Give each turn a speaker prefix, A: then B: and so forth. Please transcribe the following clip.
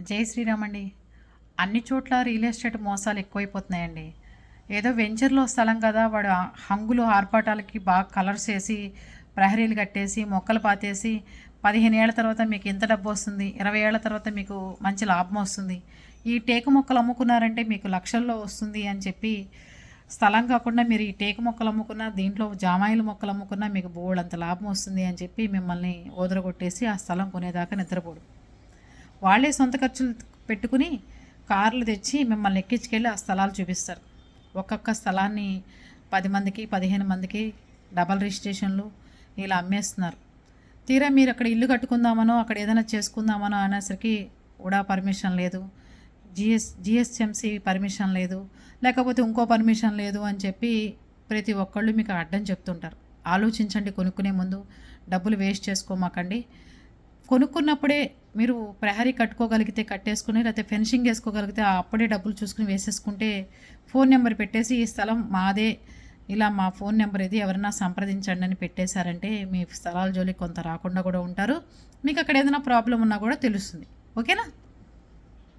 A: జై శ్రీరామ్ అండి. అన్ని చోట్ల రియల్ ఎస్టేట్ మోసాలు ఎక్కువైపోతున్నాయండి. ఏదో వెంచర్లో స్థలం కదా, వాడు హంగులు ఆర్పాటాలకి బాగా కలర్స్ వేసి ప్రహరీలు కట్టేసి మొక్కలు పాతేసి 15 ఏళ్ల తర్వాత మీకు ఇంత డబ్బు వస్తుంది, 20 ఏళ్ల తర్వాత మీకు మంచి లాభం వస్తుంది, ఈ టేకు మొక్కలు అమ్ముకున్నారంటే మీకు లక్షల్లో వస్తుంది అని చెప్పి, స్థలం కాకుండా మీరు ఈ టేకు మొక్కలు అమ్ముకున్నా, దీంట్లో జామాయిల మొక్కలు అమ్ముకున్నా మీకు బోల్డంత లాభం వస్తుంది అని చెప్పి మిమ్మల్ని ఓదరగొట్టేసి ఆ స్థలం కొనేదాకా నిద్రపోడు. వాళ్ళే సొంత ఖర్చులు పెట్టుకుని కార్లు తెచ్చి మిమ్మల్ని ఎక్కించుకెళ్ళి ఆ స్థలాలు చూపిస్తారు. ఒక్కొక్క స్థలాన్ని 10 మందికి 15 మందికి డబల్ రిజిస్ట్రేషన్లు ఇలా అమ్మేస్తున్నారు. తీరా మీరు అక్కడ ఇల్లు కట్టుకుందామనో అక్కడ ఏదైనా చేసుకుందామనో అనేసరికి కూడా పర్మిషన్ లేదు, జిహెచ్ఎంసి పర్మిషన్ లేదు, లేకపోతే ఇంకో పర్మిషన్ లేదు అని చెప్పి ప్రతి ఒక్కళ్ళు మీకు అడ్డం చెప్తుంటారు. ఆలోచించండి, కొనుక్కునే ముందు డబ్బులు వేస్ట్ చేసుకోమాకండి. కొనుక్కున్నప్పుడే మీరు ప్రహరీ కట్టుకోగలిగితే కట్టేసుకుని, లేకపోతే ఫెన్సింగ్ వేసుకోగలిగితే అప్పుడే డబ్బులు చూసుకుని వేసేసుకుంటే, ఫోన్ నెంబర్ పెట్టేసి ఈ స్థలం మాదే, ఇలా మా ఫోన్ నెంబర్ ఇది, ఎవరైనా సంప్రదించండి అని పెట్టేశారంటే మీ స్థలాల జోలికి కొంత రాకుండా కూడా ఉంటారు. మీకు అక్కడ ఏదైనా ప్రాబ్లం ఉన్నా కూడా తెలుస్తుంది. ఓకేనా?